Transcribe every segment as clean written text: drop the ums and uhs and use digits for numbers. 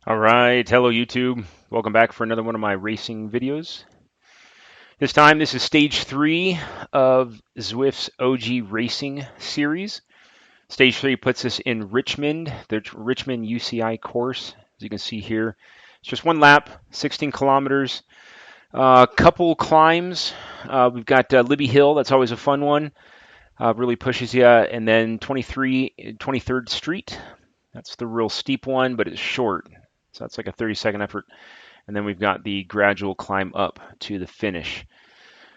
All right, hello YouTube. Welcome back for another one of my racing videos. This time, this is stage 3 of Zwift's OG Racing Series. Stage 3 puts us in Richmond, the Richmond UCI course. As you can see here, it's just one lap, 16 kilometers. Couple climbs. We've got Libby Hill, that's always a fun one. Really pushes you. And then 23rd Street. That's the real steep one, but it's short. So that's like a 30-second effort. And then we've got the gradual climb up to the finish.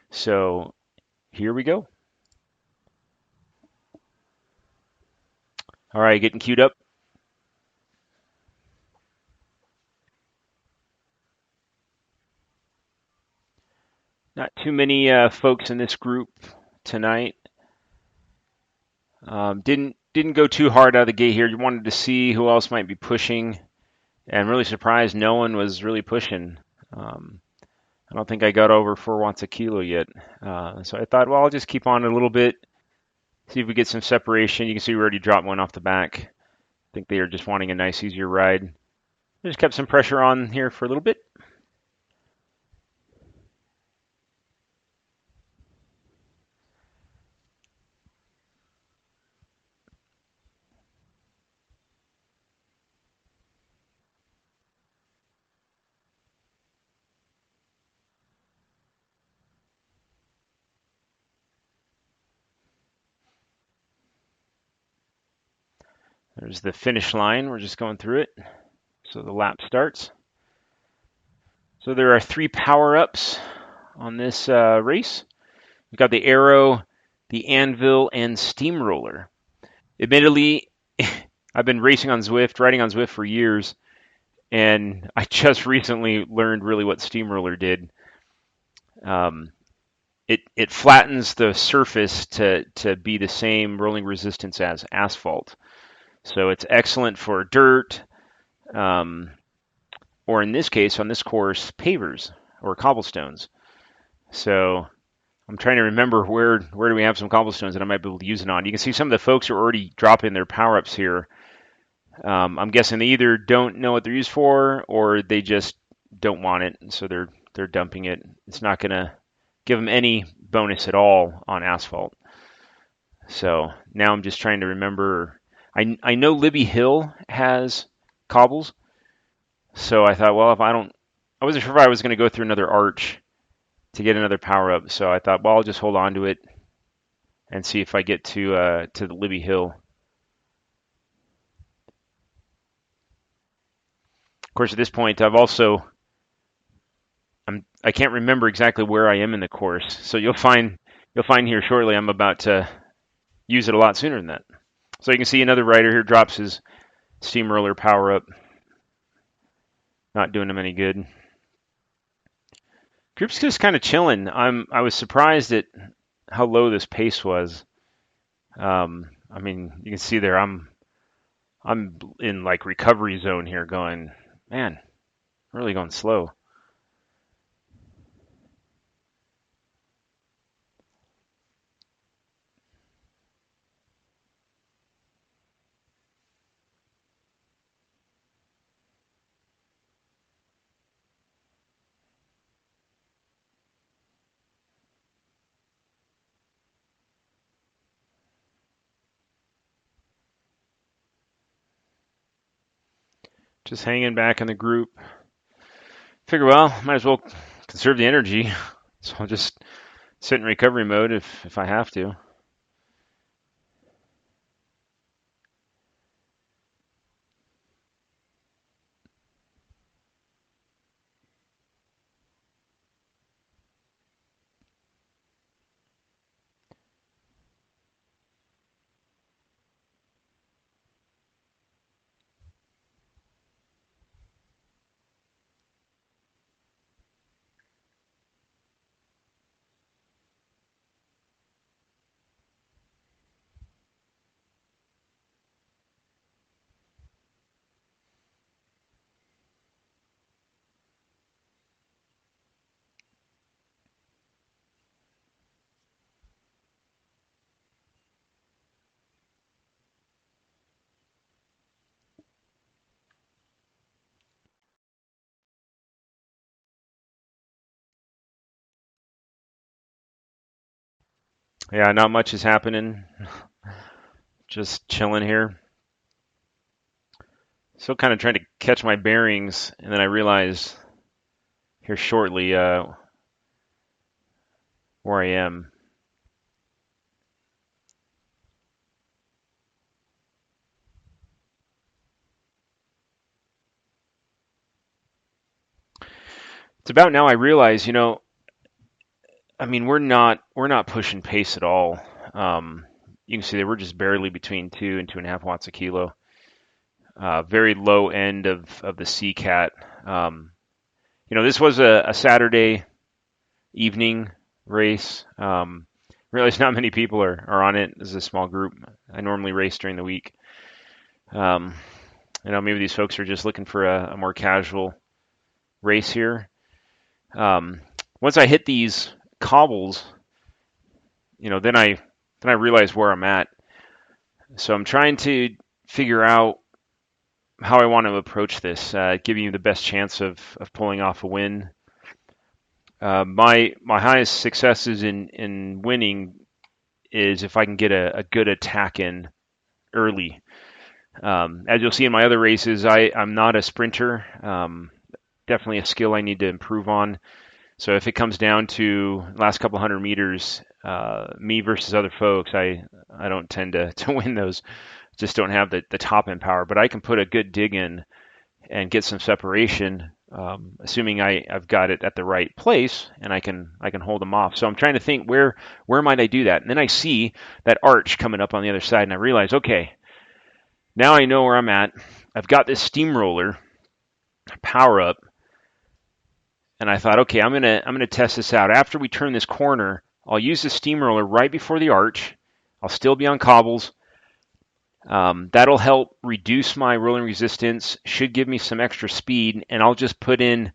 So here we go. All right, getting queued up. Not too many folks in this group tonight. Didn't go too hard out of the gate here. You wanted to see who else might be pushing, and really surprised no one was really pushing. I don't think I got over 4 watts a kilo yet. So I thought, well, I'll just keep on a little bit, see if we get some separation. You can see we already dropped one off the back. I think they are just wanting a nice, easier ride. I just kept some pressure on here for a little bit. There's the finish line. We're just going through it. So the lap starts. So there are 3 power-ups on this race. We've got the Arrow, the Anvil, and Steamroller. Admittedly, I've been racing on Zwift, riding on Zwift for years, and I just recently learned really what Steamroller did. It flattens the surface to be the same rolling resistance as asphalt. So it's excellent for dirt, um, or in this case, on this course, pavers or cobblestones. So I'm trying to remember where do we have some cobblestones that I might be able to use it on. You can see some of the folks are already dropping their power ups here. I'm guessing they either don't know what they're used for or they just don't want it, so they're dumping it. It's not going to give them any bonus at all on asphalt. So now I'm just trying to remember. I know Libby Hill has cobbles, so I thought, well, I wasn't sure if I was going to go through another arch to get another power up. So I thought, well, I'll just hold on to it and see if I get to the Libby Hill. Of course, at this point, I can't remember exactly where I am in the course. So you'll find here shortly I'm about to use it a lot sooner than that. So you can see another rider here drops his steamroller power up. Not doing him any good. Group's just kind of chilling. I was surprised at how low this pace was. I mean, you can see there I'm in like recovery zone here going, man, really going slow. Just hanging back in the group. Figure, well, might as well conserve the energy. So I'll just sit in recovery mode if I have to. Yeah, not much is happening. Just chilling here. Still kind of trying to catch my bearings, and then I realize here shortly where I am. It's about now I realize, I mean, we're not pushing pace at all. Um, you can see that we're just barely between 2 and 2.5 watts a kilo. Very low end of the CCAT. Um, this was a Saturday evening race. Realize not many people are on it. This is a small group. I normally race during the week. Um, maybe these folks are just looking for a more casual race here. Um, Once I hit these cobbles, then I realize where I'm at. So I'm trying to figure out how I want to approach this, giving you the best chance of pulling off a win. My highest successes in winning is if I can get a good attack in early. As you'll see in my other races, I'm not a sprinter. Definitely a skill I need to improve on. So if it comes down to last couple hundred meters, me versus other folks, I don't tend to win those. Just don't have the top end power, but I can put a good dig in and get some separation, assuming I've got it at the right place and I can hold them off. So I'm trying to think where might I do that, and then I see that arch coming up on the other side, and I realize, okay, now I know where I'm at. I've got this steamroller power up, and I thought, okay, I'm gonna test this out. After we turn this corner, I'll use the steamroller right before the arch. I'll still be on cobbles. That'll help reduce my rolling resistance, should give me some extra speed, and I'll just put in,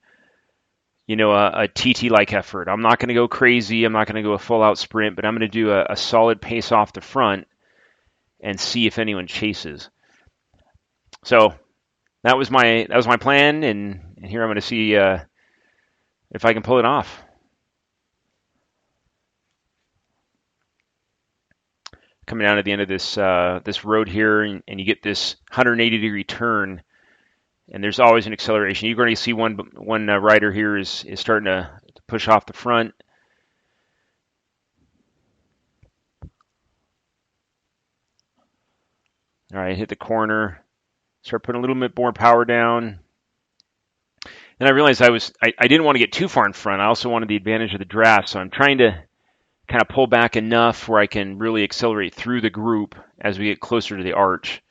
a TT-like effort. I'm not going to go crazy. I'm not going to go a full-out sprint, but I'm going to do a solid pace off the front and see if anyone chases. So that was my plan, and here I'm going to see if I can pull it off. Coming down at the end of this road here, and you get this 180-degree turn. And there's always an acceleration. You're going to see one rider here is starting to push off the front. All right, hit the corner, start putting a little bit more power down. Then I realized I didn't want to get too far in front. I also wanted the advantage of the draft, so I'm trying to kind of pull back enough where I can really accelerate through the group as we get closer to the arch.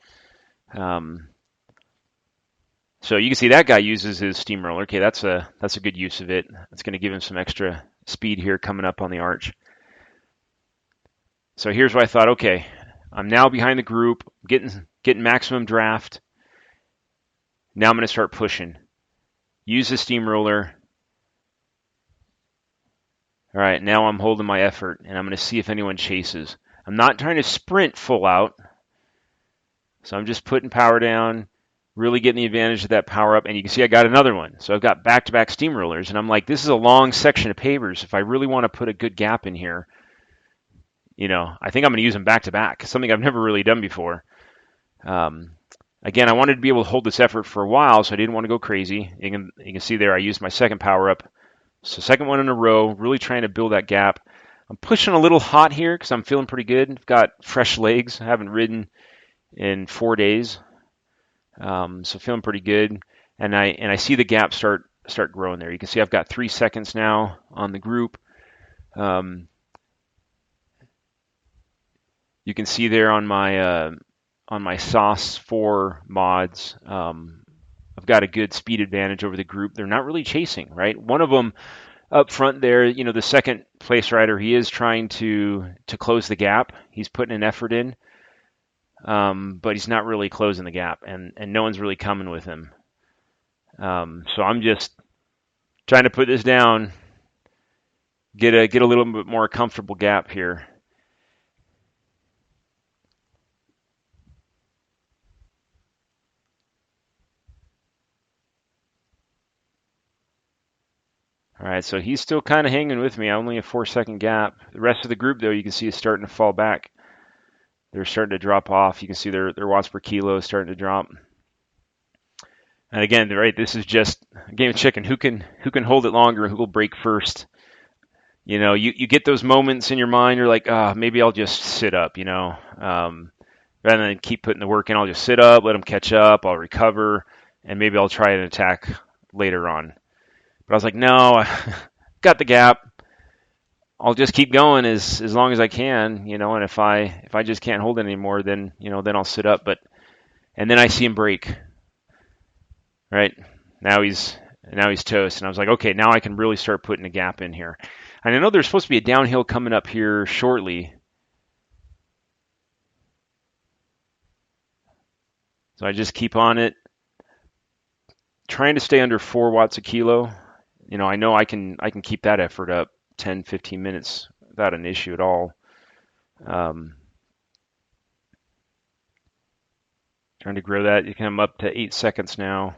So you can see that guy uses his steamroller. Okay, that's a good use of it. That's going to give him some extra speed here coming up on the arch. So here's what I thought. Okay, I'm now behind the group, getting maximum draft. Now I'm going to start pushing. Use the steamroller. All right, now I'm holding my effort, and I'm going to see if anyone chases. I'm not trying to sprint full out, so I'm just putting power down, really getting the advantage of that power up, and you can see I got another one. So I've got back-to-back steamrollers, and I'm like, this is a long section of pavers. If I really want to put a good gap in here, I think I'm going to use them back-to-back, something I've never really done before. Again, I wanted to be able to hold this effort for a while, so I didn't want to go crazy. You can see there I used my second power up. So second one in a row, really trying to build that gap. I'm pushing a little hot here because I'm feeling pretty good. I've got fresh legs. I haven't ridden in 4 days, so feeling pretty good. And I see the gap start growing there. You can see I've got 3 seconds now on the group. You can see there on my sauce 4 mods, I've got a good speed advantage over the group. They're not really chasing, right? One of them up front there, the second place rider, he is trying to close the gap. He's putting an effort in, but he's not really closing the gap, and no one's really coming with him. So I'm just trying to put this down, get a little bit more comfortable gap here. All right, so he's still kind of hanging with me. Only a 4-second gap. The rest of the group, though, you can see is starting to fall back. They're starting to drop off. You can see their watts per kilo is starting to drop. And again, right, this is just a game of chicken. Who can hold it longer? Who will break first? You get those moments in your mind. You're like, maybe I'll just sit up. Rather than keep putting the work in, I'll just sit up, let them catch up. I'll recover, and maybe I'll try an attack later on. But I was like, no, I got the gap. I'll just keep going as long as I can, and if I just can't hold it anymore, then then I'll sit up. And then I see him break. Right? Now he's toast. And I was like, okay, now I can really start putting a gap in here. And I know there's supposed to be a downhill coming up here shortly. So I just keep on it, trying to stay under 4 watts a kilo. I know I can keep that effort up 10, 15 minutes without an issue at all. Trying to grow that. You can come up to 8 seconds now.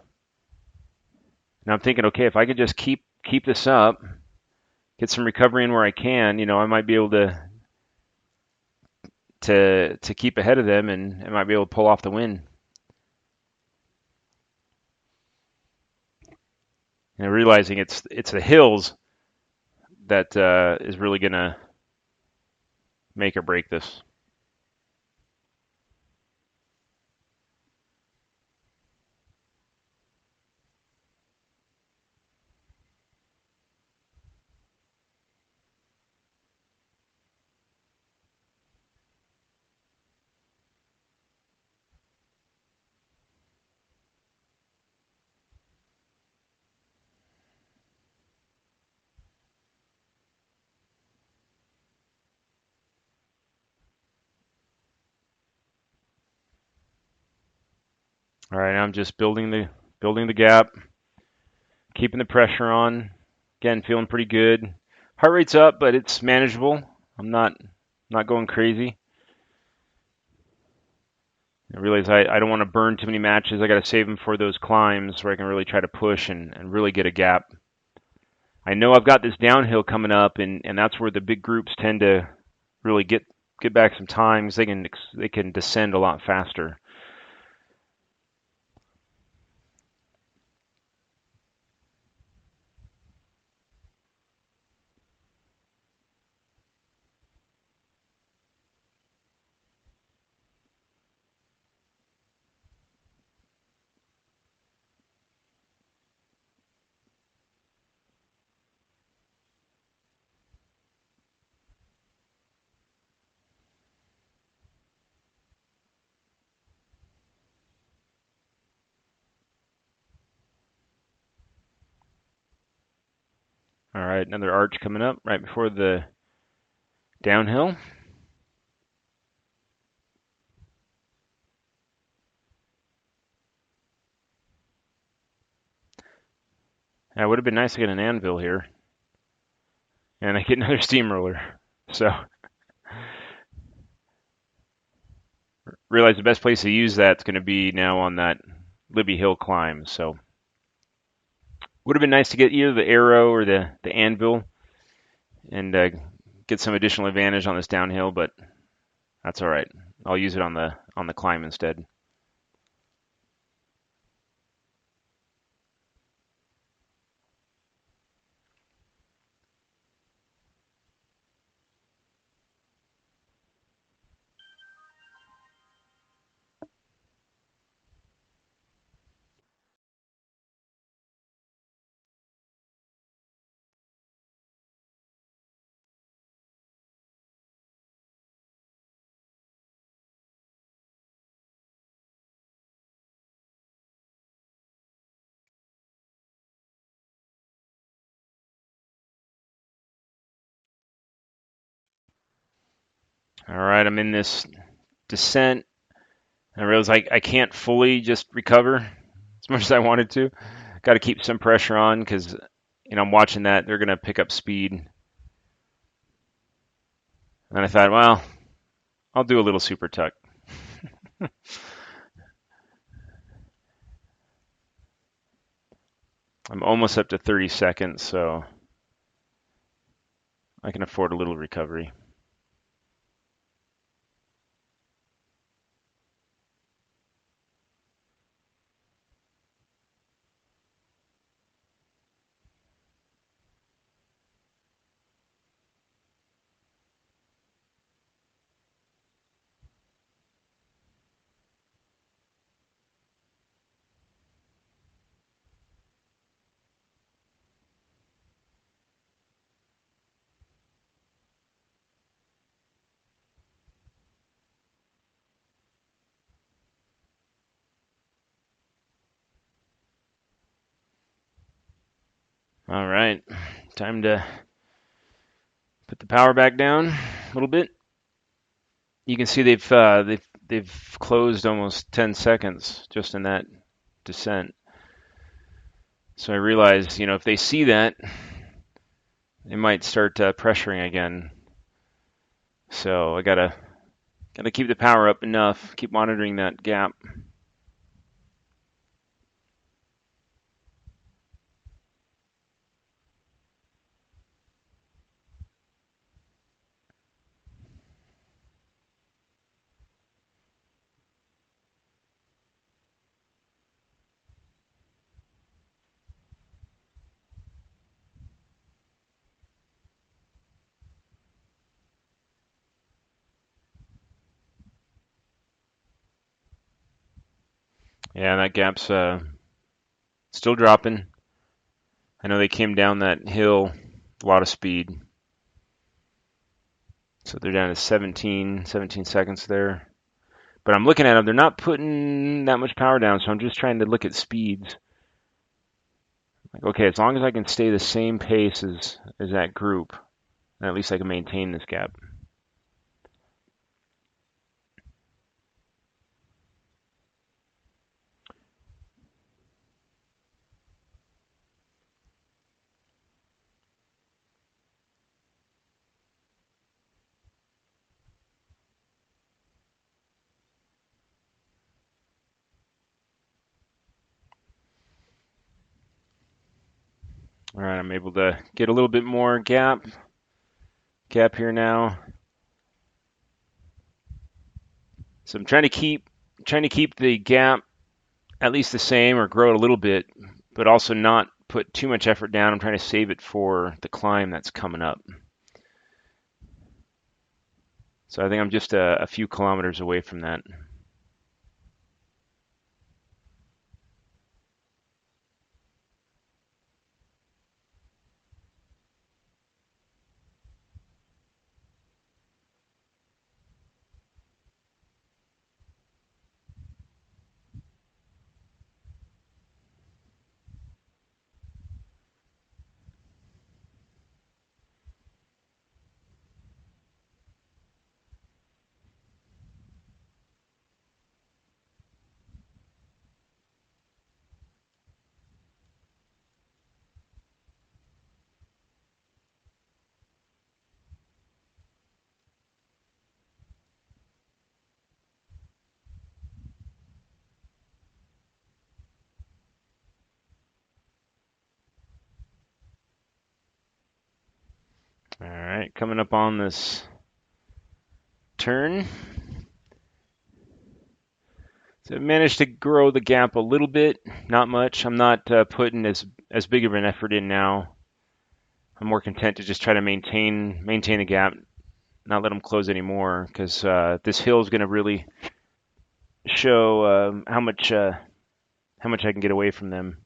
Now I'm thinking, okay, if I could just keep this up, get some recovery in where I can, I might be able to keep ahead of them, and I might be able to pull off the win. And realizing it's the hills that is really gonna make or break this. All right, I'm just building the gap, keeping the pressure on. Again, feeling pretty good. Heart rate's up, but it's manageable. I'm not going crazy. I realize I don't want to burn too many matches. I got to save them for those climbs where I can really try to push and really get a gap. I know I've got this downhill coming up, and that's where the big groups tend to really get back some times. They can descend a lot faster. All right, another arch coming up right before the downhill. Yeah, it would have been nice to get an anvil here. And I get another steamroller. So realize the best place to use that's going to be now on that Libby Hill climb. So would have been nice to get either the arrow or the anvil and get some additional advantage on this downhill, but that's all right. I'll use it on the climb instead. All right, I'm in this descent. I realize I can't fully just recover as much as I wanted to. Got to keep some pressure on because I'm watching that they're going to pick up speed. And I thought, well, I'll do a little super tuck. I'm almost up to 30 seconds, so I can afford a little recovery. All right, time to put the power back down a little bit. You can see they've closed almost 10 seconds just in that descent. So I realized, if they see that, they might start pressuring again. So I gotta keep the power up enough, keep monitoring that gap. Yeah, that gap's still dropping. I know they came down that hill, a lot of speed. So they're down to 17 seconds there. But I'm looking at them, they're not putting that much power down, so I'm just trying to look at speeds. Like, okay, as long as I can stay the same pace as that group, then at least I can maintain this gap. All right, I'm able to get a little bit more gap here now. So I'm trying to keep the gap at least the same or grow it a little bit, but also not put too much effort down. I'm trying to save it for the climb that's coming up. So I think I'm just a few kilometers away from that. All right, coming up on this turn. So I managed to grow the gap a little bit, not much. I'm not putting as big of an effort in now. I'm more content to just try to maintain the gap, not let them close anymore, because this hill is going to really show how much I can get away from them.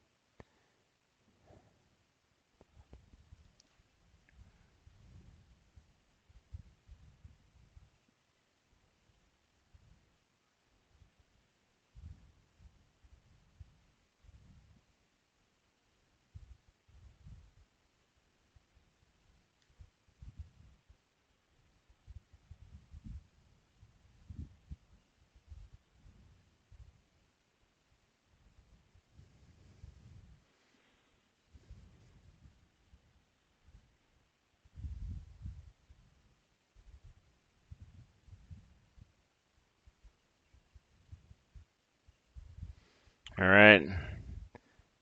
All right,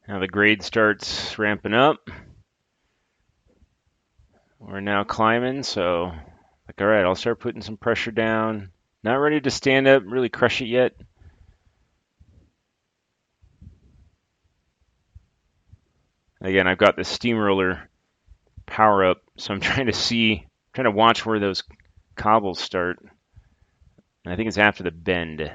now the grade starts ramping up. we're now climbing, so like, all right, I'll start putting some pressure down. Not ready to stand up, really crush it yet. Again, I've got the steamroller power up, so I'm trying to watch where those cobbles start. And I think it's after the bend.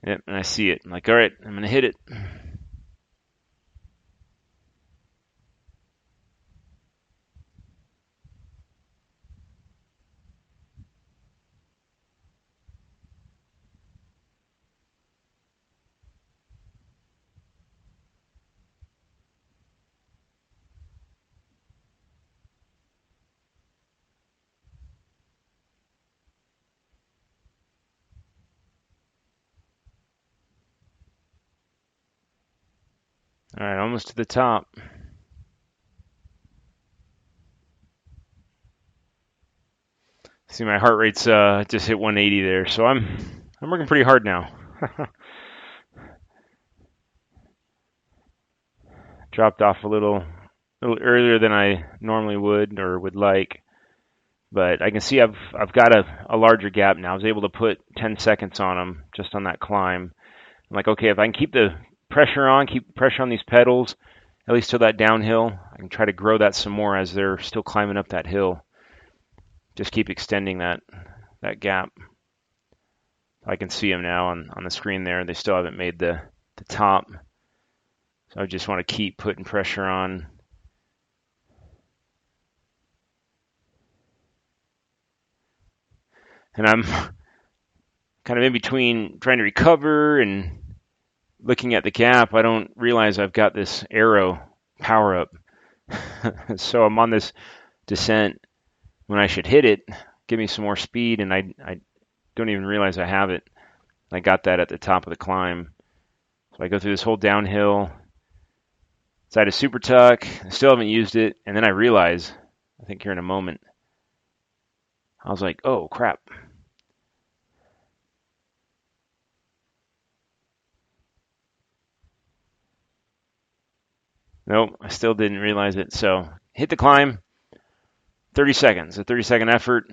Yep, and I see it. I'm like, all right, I'm going to hit it. All right, almost to the top. See, my heart rate's just hit 180 there, so I'm working pretty hard now. Dropped off a little earlier than I normally would or would like, but I can see I've got a larger gap now. I was able to put 10 seconds on them just on that climb. I'm like, okay, if I can keep pressure on these pedals, at least till that downhill, I can try to grow that some more as they're still climbing up that hill. Just keep extending that gap. I can see them now on the screen there. They still haven't made the top. So I just want to keep putting pressure on. And I'm kind of in between trying to recover and looking at the gap. I don't realize I've got this arrow power up. So I'm on this descent when I should hit it, give me some more speed, and I don't even realize I have it. I got that at the top of the climb. So I go through this whole downhill. Decided to super tuck. I still haven't used it. And then I realize, I think here in a moment, I was like, oh, crap. Nope, I still didn't realize it. So hit the climb, 30 seconds, a 30-second effort.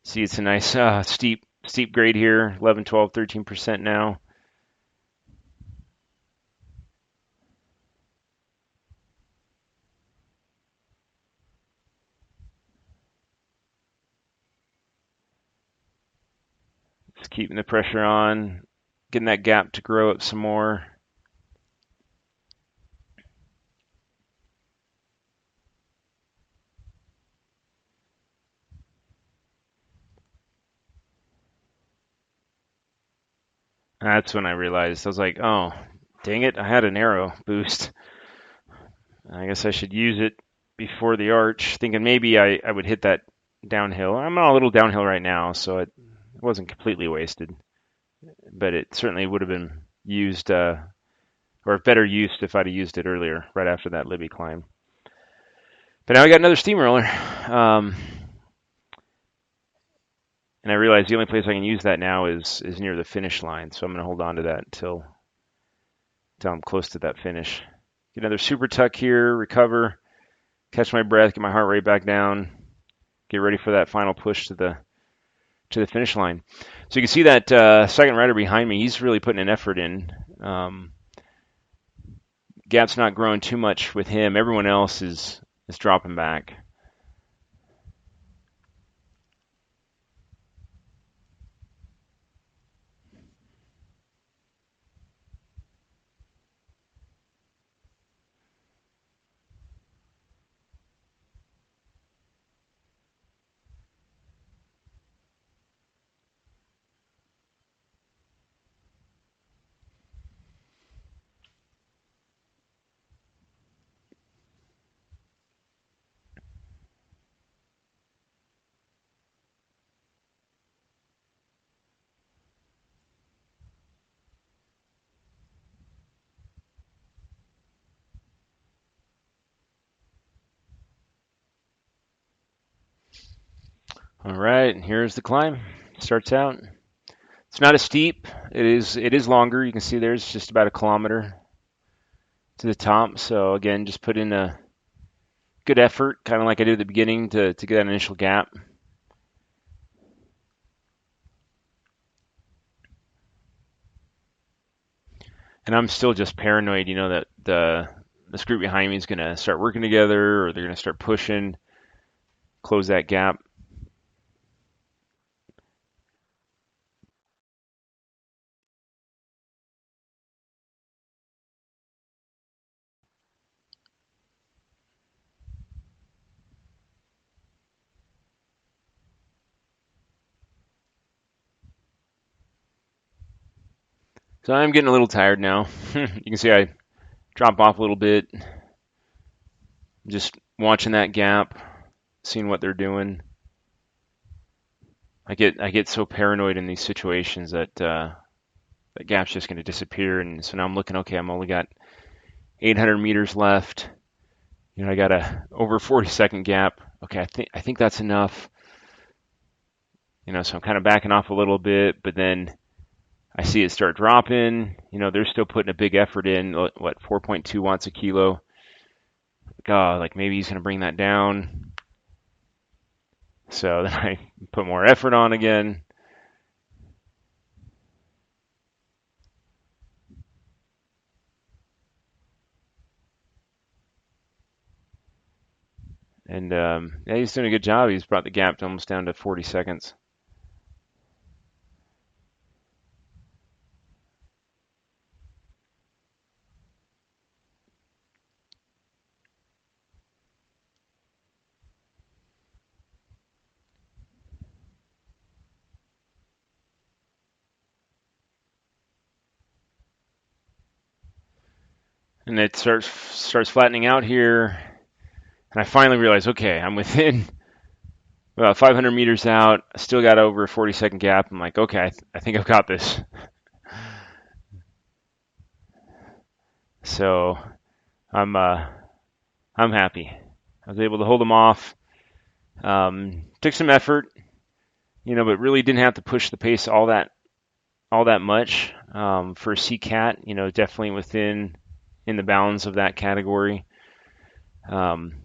See, it's a nice steep grade here, 11, 12, 13% now. Just keeping the pressure on, getting that gap to grow up some more. That's when I realized. I was like, oh, dang it, I had an arrow boost. I guess I should use it before the arch, thinking maybe I would hit that downhill. I'm on a little downhill right now, so it wasn't completely wasted. But it certainly would have been used, or better used if I'd have used it earlier, right after that Libby climb. But now I got another steamroller. And I realize the only place I can use that now is near the finish line. So I'm going to hold on to that until I'm close to that finish. Get another super tuck here, recover, catch my breath, get my heart rate back down, get ready for that final push to the finish line. So you can see that second rider behind me, he's really putting an effort in. Gap's not growing too much with him. Everyone else is dropping back. All right, and here's the climb. Starts out. It's not as steep. It is longer. You can see there's just about a kilometer to the top. So again, just put in a good effort, kind of like I did at the beginning to get that initial gap. And I'm still just paranoid, that this group behind me is going to start working together or they're going to start pushing, close that gap. So I'm getting a little tired now. You can see I drop off a little bit, just watching that gap, seeing what they're doing. I get so paranoid in these situations that that gap's just going to disappear, and so now I'm looking. Okay, I'm only got 800 meters left. I got a over 40-second gap. Okay, I think that's enough. So I'm kind of backing off a little bit, but then I see it start dropping. They're still putting a big effort in. What, 4.2 watts a kilo? God, like maybe he's going to bring that down. So then I put more effort on again. And yeah, he's doing a good job. He's brought the gap to almost down to 40 seconds. And it starts flattening out here. And I finally realize, okay, I'm within about 500 meters out. I still got over a 40-second gap. I'm like, okay, I think I've got this. So I'm happy. I was able to hold them off. Took some effort, but really didn't have to push the pace all that much for a CCAT. Definitely in the bounds of that category. Um,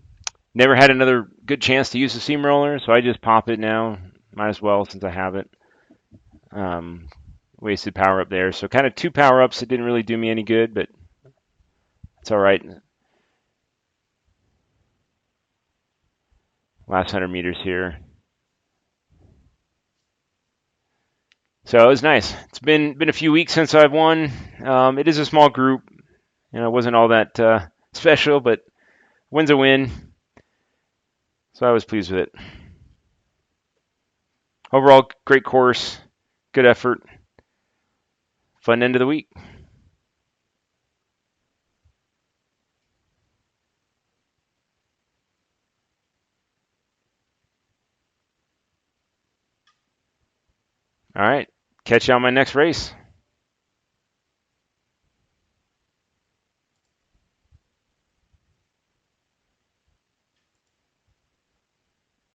Never had another good chance to use the seam roller, so I just pop it now. Might as well since I have it. Um, Wasted power up there, so kind of two power ups that didn't really do me any good, but it's all right. Last 100 meters here. So it was nice. It's been a few weeks since I've won. It is a small group. It wasn't all that special, but win's a win. So I was pleased with it. Overall, great course, good effort, fun end of the week. All right, catch you on my next race.